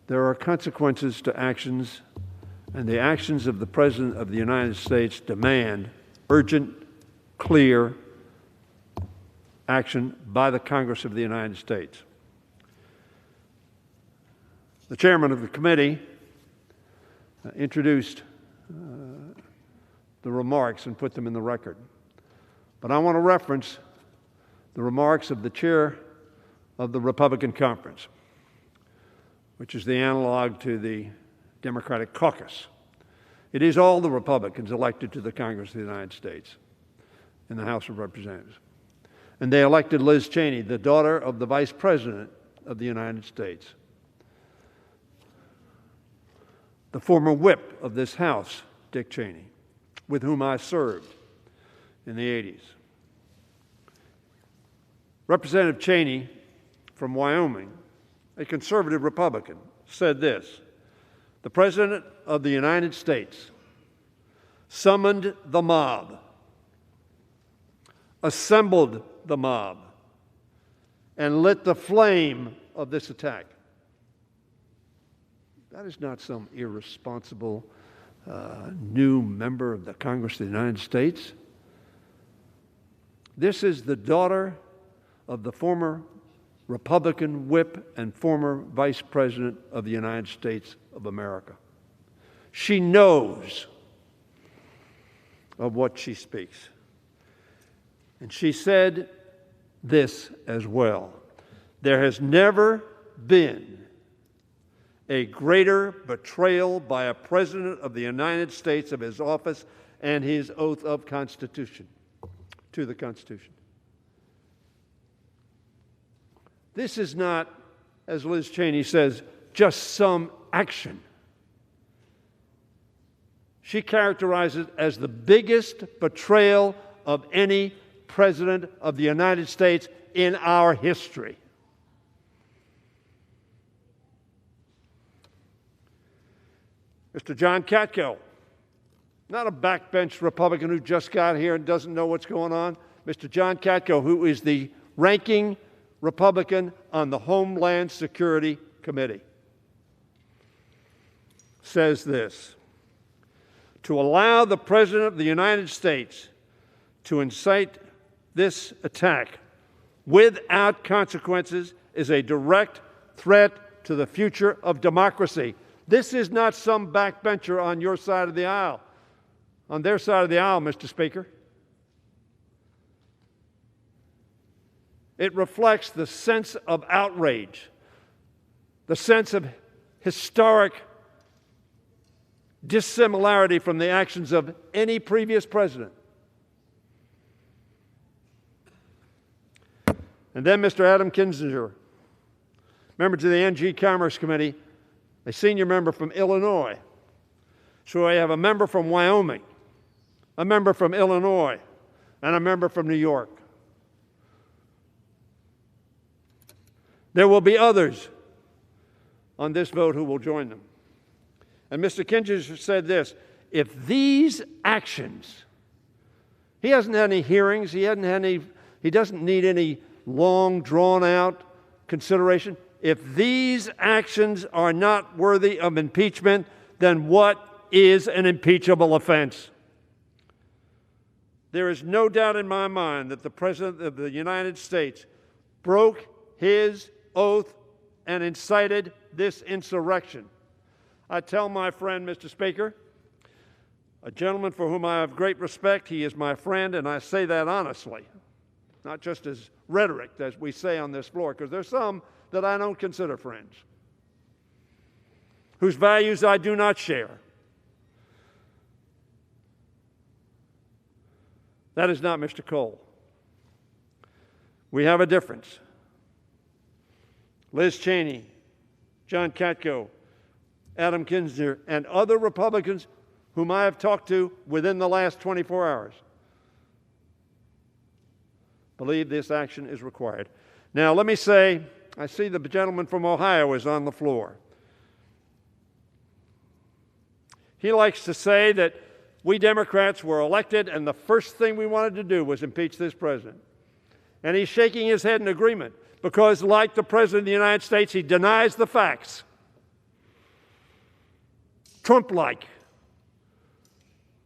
there are consequences to actions, and the actions of the President of the United States demand urgent, clear action by the Congress of the United States. The chairman of the committee introduced the remarks and put them in the record. But I want to reference the remarks of the chair of the Republican Conference, which is the analog to the Democratic caucus. It is all the Republicans elected to the Congress of the United States in the House of Representatives. And they elected Liz Cheney, the daughter of the Vice President of the United States, the former whip of this House, Dick Cheney, with whom I served in the 80s. Representative Cheney from Wyoming, a conservative Republican, said this: "The President of the United States summoned the mob, assembled the mob, and lit the flame of this attack." That is not some irresponsible new member of the Congress of the United States. This is the daughter of the former Republican whip and former Vice President of the United States of America. She knows of what she speaks. And she said this as well: "There has never been a greater betrayal by a President of the United States of his office and his oath of Constitution to the Constitution." This is not, as Liz Cheney says, just some action. She characterizes it as the biggest betrayal of any President of the United States in our history. Mr. John Katko, not a backbench Republican who just got here and doesn't know what's going on. Mr. John Katko, who is the ranking Republican on the Homeland Security Committee, says this: "To allow the President of the United States to incite this attack without consequences is a direct threat to the future of democracy." This is not some backbencher on your side of the aisle, on their side of the aisle, Mr. Speaker. It reflects the sense of outrage, the sense of historic dissimilarity from the actions of any previous president. And then Mr. Adam Kinzinger, member to the NG Commerce Committee, a senior member from Illinois. So I have a member from Wyoming, a member from Illinois, and a member from New York. There will be others on this vote who will join them. And Mr. Kinzinger said this: if these actions, he hasn't had any hearings, he doesn't need any long, drawn-out consideration. If these actions are not worthy of impeachment, then what is an impeachable offense? There is no doubt in my mind that the President of the United States broke his oath and incited this insurrection. I tell my friend, Mr. Speaker, a gentleman for whom I have great respect, he is my friend, and I say that honestly, not just as rhetoric, as we say on this floor, because there's some that I don't consider friends, whose values I do not share. That is not Mr. Cole. We have a difference. Liz Cheney, John Katko, Adam Kinzinger, and other Republicans whom I have talked to within the last 24 hours believe this action is required. Now, let me say, I see the gentleman from Ohio is on the floor. He likes to say that we Democrats were elected and the first thing we wanted to do was impeach this president. And he's shaking his head in agreement because, like the President of the United States, he denies the facts. Trump-like,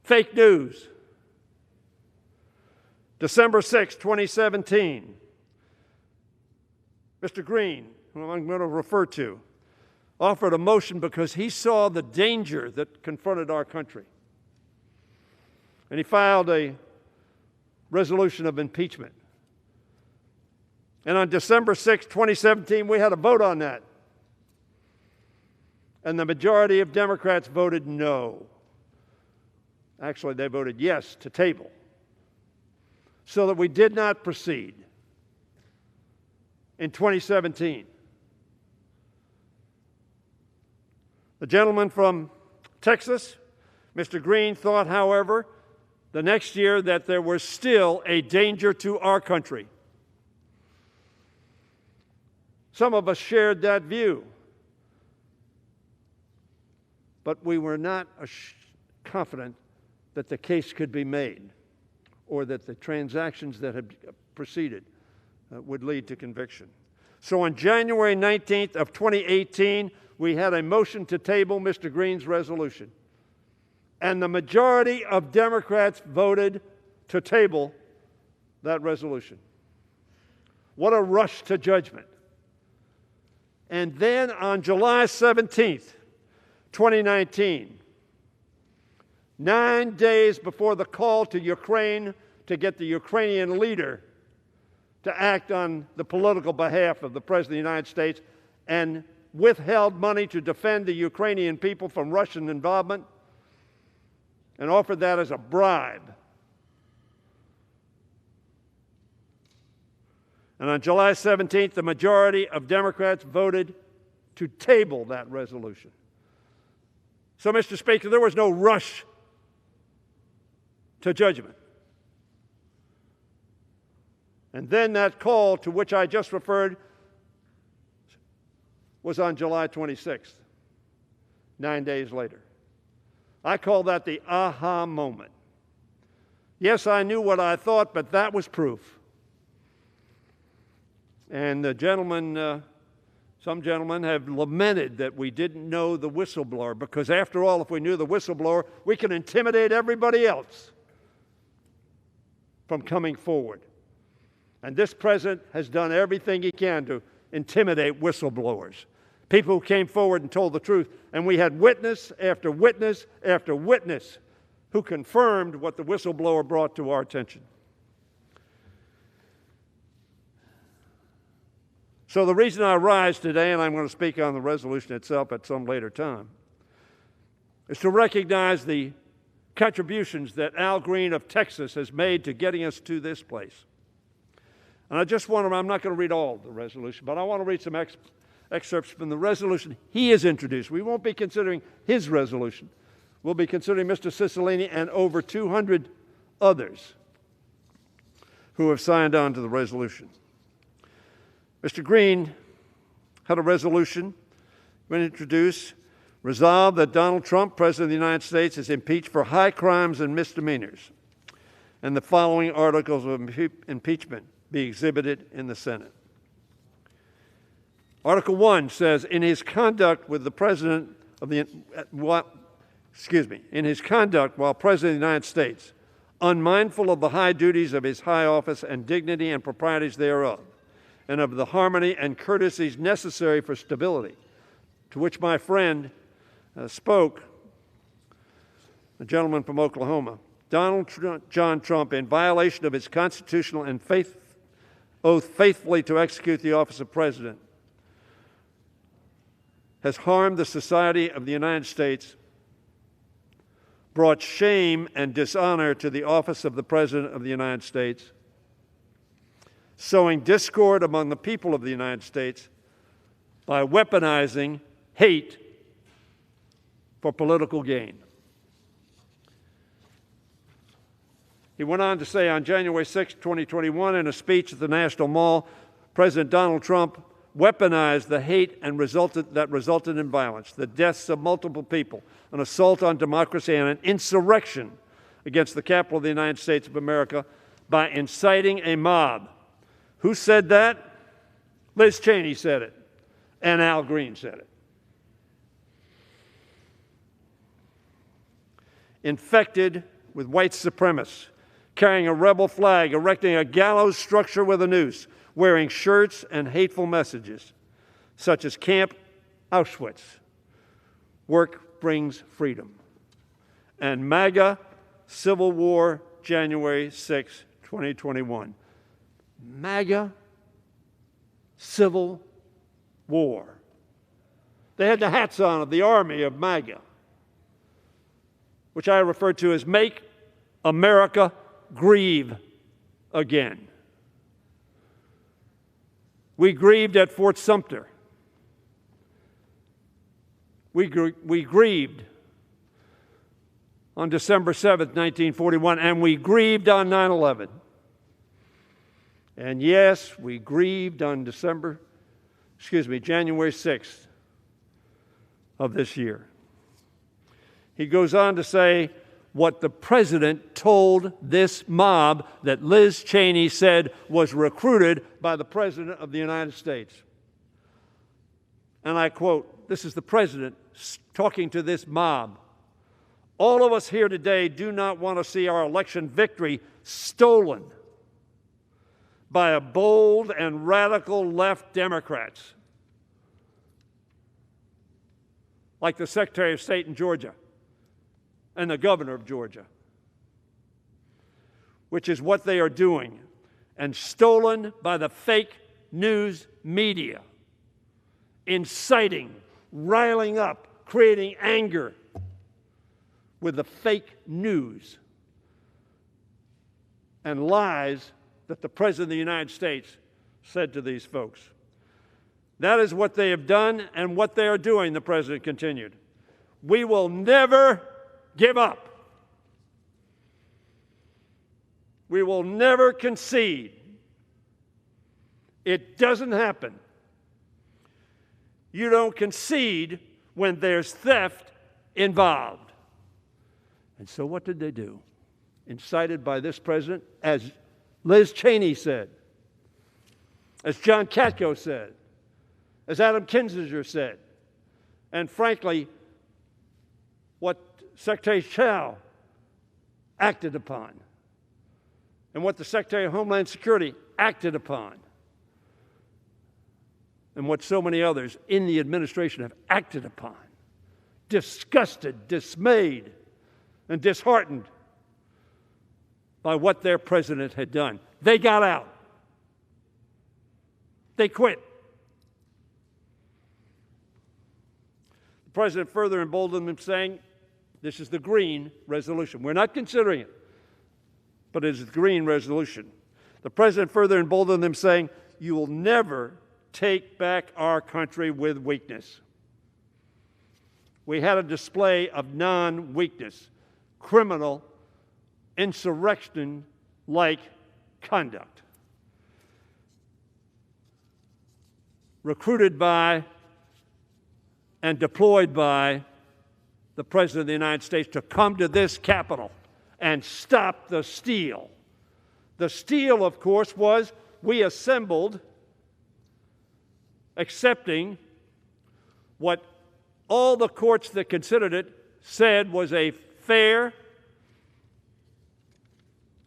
fake news. December 6, 2017, Mr. Green, who I'm going to refer to, offered a motion because he saw the danger that confronted our country. And he filed a resolution of impeachment. And on December 6, 2017, we had a vote on that. And the majority of Democrats voted no. Actually, they voted yes to table, so that we did not proceed in 2017. The gentleman from Texas, Mr. Green, thought, however, the next year that there was still a danger to our country. Some of us shared that view, but we were not confident that the case could be made or that the transactions that had proceeded would lead to conviction. So on January 19th of 2018, we had a motion to table Mr. Green's resolution. And the majority of Democrats voted to table that resolution. What a rush to judgment. And then on July 17th, 2019, 9 days before the call to Ukraine to get the Ukrainian leader to act on the political behalf of the President of the United States and withheld money to defend the Ukrainian people from Russian involvement and offered that as a bribe. And on July 17th, the majority of Democrats voted to table that resolution. So, Mr. Speaker, there was no rush to judgment. And then that call to which I just referred was on July 26th, 9 days later. I call that the aha moment. Yes, I knew what I thought, but that was proof. And the gentleman, some gentlemen have lamented that we didn't know the whistleblower, because after all, if we knew the whistleblower, we could intimidate everybody else from coming forward. And this president has done everything he can to intimidate whistleblowers, people who came forward and told the truth. And we had witness after witness after witness who confirmed what the whistleblower brought to our attention. So the reason I rise today, and I'm going to speak on the resolution itself at some later time, is to recognize the contributions that Al Green of Texas has made to getting us to this place. And I just want to, I'm not going to read all the resolution, but I want to read some excerpts from the resolution he has introduced. We won't be considering his resolution. We'll be considering Mr. Cicilline and over 200 others who have signed on to the resolution. Mr. Green had a resolution when introduced, resolved that Donald Trump, President of the United States, is impeached for high crimes and misdemeanors, and the following articles of impeachment be exhibited in the Senate. Article 1 says, in his conduct with the President of the, in his conduct while President of the United States, unmindful of the high duties of his high office and dignity and proprieties thereof, and of the harmony and courtesies necessary for stability, to which my friend spoke, a gentleman from Oklahoma, Donald John Trump, in violation of his constitutional and oath faithfully to execute the office of President, has harmed the society of the United States, brought shame and dishonor to the office of the President of the United States, sowing discord among the people of the United States by weaponizing hate for political gain. He went on to say on January 6, 2021, in a speech at the National Mall, President Donald Trump weaponized the hate and that resulted in violence, the deaths of multiple people, an assault on democracy, and an insurrection against the Capitol of the United States of America by inciting a mob. Who said that? Liz Cheney said it, and Al Green said it. infected with white supremacists, carrying a rebel flag, erecting a gallows structure with a noose, wearing shirts and hateful messages, such as Camp Auschwitz, work brings freedom, and MAGA Civil War, January 6, 2021. MAGA Civil War. They had the hats on of the army of MAGA, which I refer to as Make America Grieve Again. We grieved at Fort Sumter. We grieved on December 7th, 1941, and we grieved on 9/11. And yes, we grieved on January 6th of this year. He goes on to say what the president told this mob that Liz Cheney said was recruited by the President of the United States. And I quote, this is the president talking to this mob. All of us here today do not want to see our election victory stolen by a bold and radical left Democrats, like the Secretary of State in Georgia and the governor of Georgia, which is what they are doing, and stolen by the fake news media, inciting, riling up, creating anger with the fake news and lies that the President of the United States said to these folks. That is what they have done and what they are doing, the President continued. We will never give up. We will never concede. It doesn't happen. You don't concede when there's theft involved. And so what did they do? Incited by this president, as Liz Cheney said, as John Katko said, as Adam Kinzinger said, and frankly, what Secretary Chao acted upon, and what the Secretary of Homeland Security acted upon, and what so many others in the administration have acted upon, disgusted, dismayed, and disheartened by what their president had done. They got out. They quit. The president further emboldened them, saying, this is the green resolution. We're not considering it, but it is the green resolution. The president further emboldened them, saying, you will never take back our country with weakness. We had a display of non-weakness, criminal, insurrection-like conduct, recruited by and deployed by the President of the United States to come to this Capitol and stop the steal. The steal, of course, was we assembled accepting what all the courts that considered it said was a fair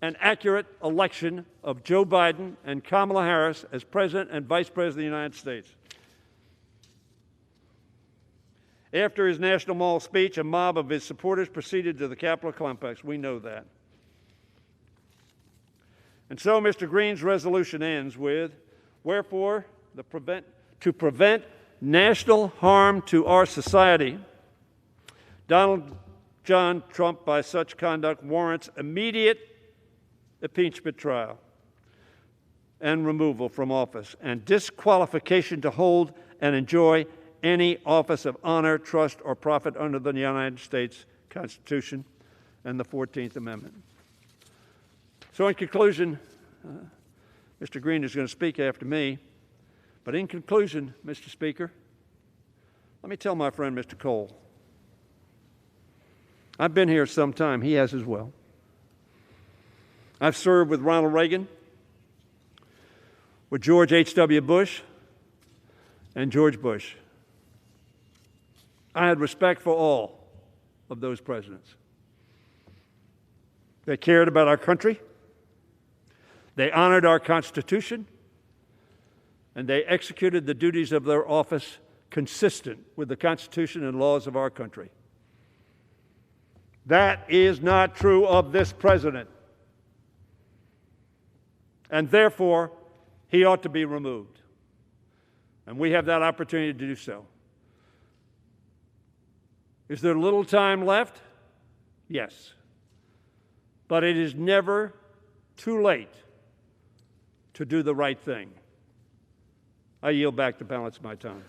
and accurate election of Joe Biden and Kamala Harris as President and Vice President of the United States. After his National Mall speech, a mob of his supporters proceeded to the Capitol complex. We know that. And so Mr. Green's resolution ends with, wherefore, to prevent national harm to our society, Donald John Trump, by such conduct, warrants immediate impeachment trial and removal from office and disqualification to hold and enjoy any office of honor, trust, or profit under the United States Constitution and the 14th Amendment. So in conclusion, Mr. Green is going to speak after me, but in conclusion, Mr. Speaker, let me tell my friend Mr. Cole, I've been here some time. He has as well. I've served with Ronald Reagan, with George H.W. Bush, and George Bush. I had respect for all of those presidents. They cared about our country. They honored our Constitution. And they executed the duties of their office consistent with the Constitution and laws of our country. That is not true of this president. And therefore, he ought to be removed. And we have that opportunity to do so. Is there little time left? Yes. But it is never too late to do the right thing. I yield back the balance of my time.